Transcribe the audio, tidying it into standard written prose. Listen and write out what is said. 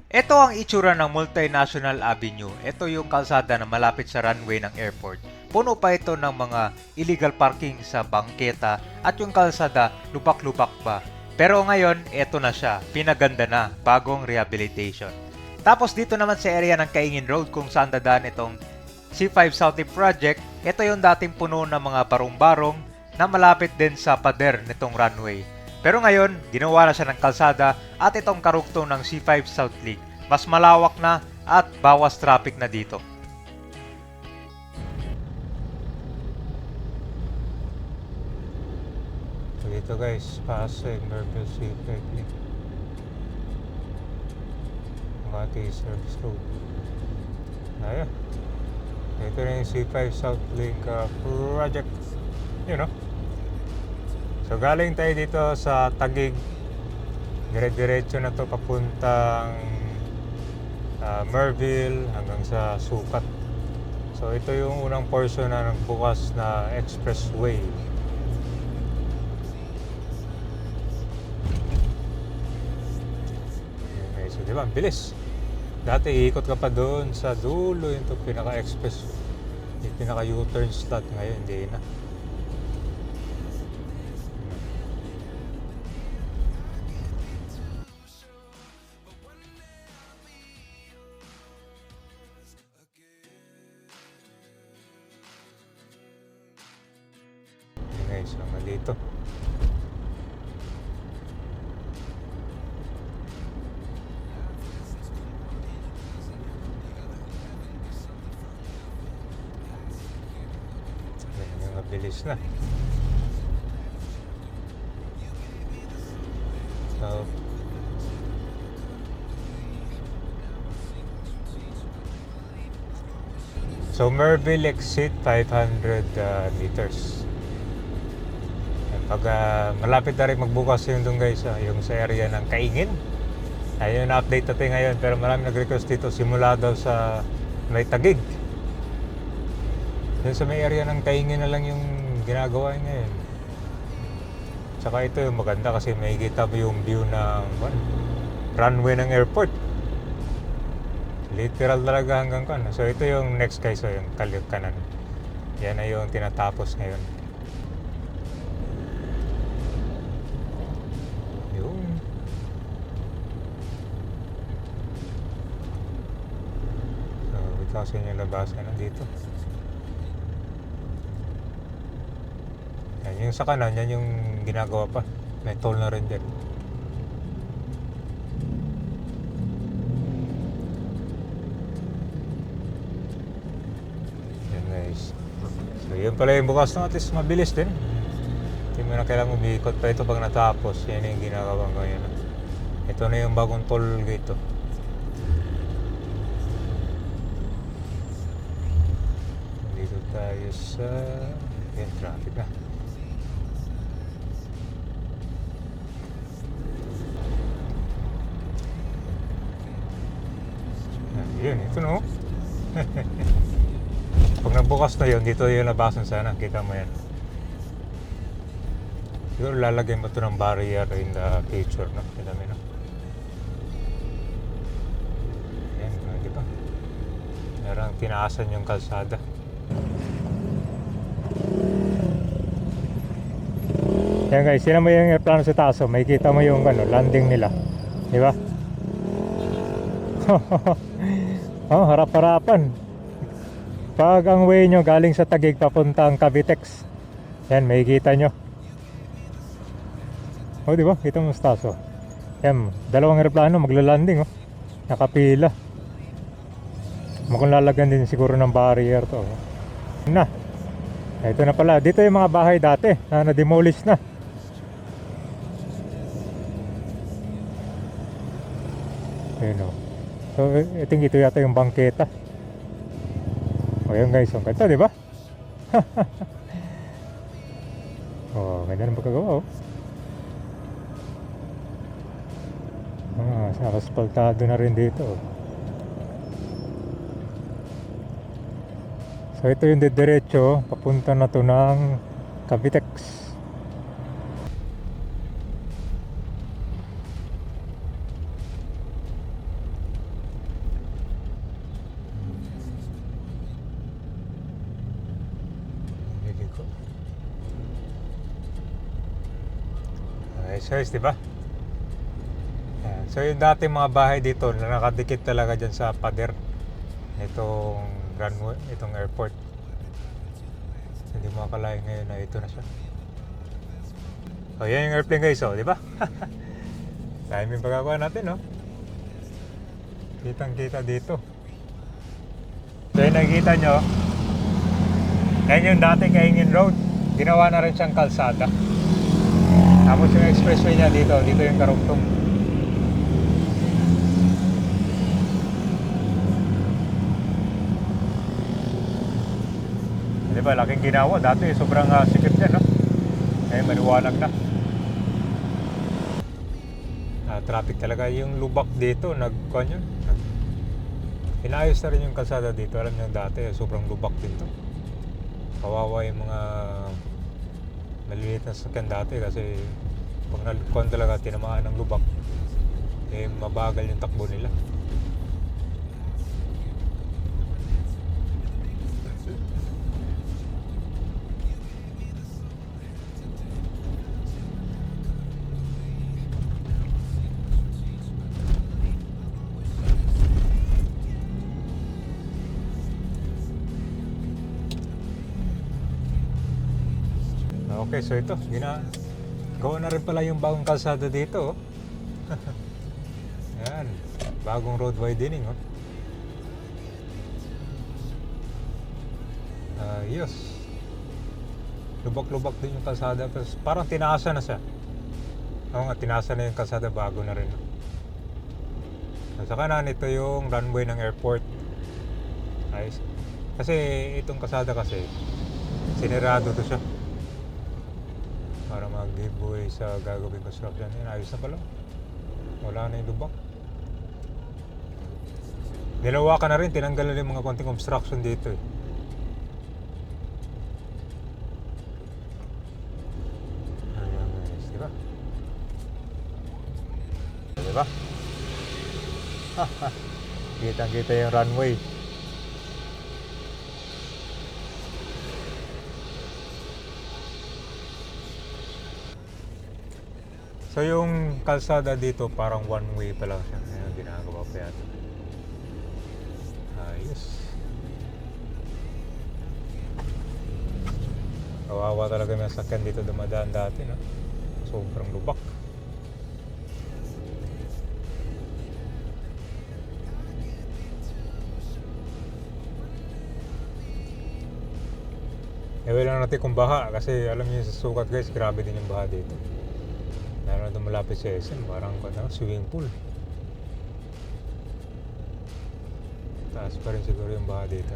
Ito ang itsura ng Multinational Avenue. Ito yung kalsada na malapit sa runway ng airport. Puno pa ito ng mga illegal parking sa bangketa at yung kalsada lubak-lubak pa. Pero ngayon, ito na siya. Pinaganda na, bagong rehabilitation. Tapos dito naman sa area ng Kaingin Road kung saan dadaan itong C5 Southie Project, ito yung dating puno ng mga barong-barong na malapit din sa pader nitong runway. Pero ngayon, ginawa na siya ng kalsada at itong karugtong ng C5 South League. Mas malawak na at bawas traffic na dito. So dito guys, Pasig, Merville C5 League. Makati Service Road. Ayan. Ito na yung C5 South Link project. You know. So galing tayo dito sa Taguig. Dire-diretso na to papuntang Merville hanggang sa Sukat. So ito yung unang portion na nagbukas na expressway. Okay, so diba, ang bilis. Dati iikot ka pa doon sa dulo yung pinaka-express, yung pinaka-U-turn slot. Ngayon hindi na. Okay, so dito. Yung mabilis na. So Merville exit 500 meters. Pag malapit na rin magbukas yung doon guys, yung sa area ng Kaingin. Ayun, na-update natin ngayon, pero marami nag-request dito simula daw sa may Taguig. Yung sa may area ng Kaingin na lang yung ginagawa ngayon. Tsaka ito yung maganda kasi may kita mo yung view ng runway ng airport. Literal talaga hanggang kan. So ito yung next guys, so yung kanan. Yan na yung tinatapos ngayon. Yung so ito kasi yung labasan na dito. Yan yung sa kanan, yan yung ginagawa pa. May toll na rin dyan. So yun pala yung bukas na, at least mabilis din. Hindi mo na kailangan umiikot pa ito pag natapos. Yan yung ginagawa ngayon. Ito na yung bagong toll gate. Dito tayo sa yan, traffic na. Yun, ito no. Pag nabukas na yun, dito yung labasan sana. Kita mo yan. Siguro lalagay mo ito ng barrier in the future, no? Kita mo, no? Yan, di ba? Parang tinaasan yung kalsada. Yan guys, sila mo yung airplano sa taas. May kita mo yung landing nila. Di ba? Oh, harap-harapan. Pag ang way nyo galing sa Taguig papuntang Cavitex, yan, may kita nyo. O, di ba? Kita mo sa taas, oh. Yan, dalawang aeroplano maglalanding, oh. Nakapila. Mukhang lalagyan din siguro ng barrier to, oh. Na. Ito na pala. Dito yung mga bahay dati na na-demolish na. Ayun, oh. So, ito yata yung bangketa. O yan guys, ang ganda, di ba? Oh, ganda ng pagkagawa, oh. Aspaltado na rin dito, oh. So ito yung diretso papunta na to ng Cavitex. Ayos, di ba? Ayan. So yung dati mga bahay dito na nakadikit talaga dyan sa pader itong runway, itong airport. Hindi mo akalain ngayon na ito na siya. O yan yung airplane guys, di ba? Dahil may pagkakawa natin, no? Kitang kita dito. So yung nakikita nyo, yan yung dati Kaingin Road. Ginawa na rin siyang kalsada. Tapos yung expressway niya dito yung karugtong. Di ba, laking ginawa. Dati sobrang sikip niya, no? Ngayon maliwanag na. Traffic talaga. Yung lubak dito, inaayos na rin yung kalsada dito. Alam niyo dati, sobrang lubak dito. Kawawa yung mga maliliit na sasakyan dati kasi pag nalikuan talaga tinamaan ng lubak, mabagal yung takbo nila. Okay, so ito, gawa na rin pala yung bagong kalsada dito. Yan, bagong road widening. Yes. Lubak-lubak din yung kalsada. Parang tinaasa na siya. Oo nga, tinaasa na yung kalsada, bago na rin. Sa kanan, ito yung runway ng airport. Ayos. Kasi itong kalsada kasi, sinirado to siya. Para mag-giveaway sa gagawin construction. Yan, ayos na pala. Wala na yung lubak. Nilawakan na rin, tinanggal na rin mga konting obstruction dito eh. Ayan guys, diba? Diba? Kitang-kita yung runway. So yung kalsada dito parang one way pa lang siya. Ngayon ginagawa pa yata. Ayos. Kawawa talaga yung sasakyan dito dumadaan dati, no? Sobrang lubak. Wala natin kung baha kasi alam niyo sa sukat guys, grabe din yung baha dito. Lalo na malapit sa SM, parang swimming pool. Taas pa rin siguro yung baha dito.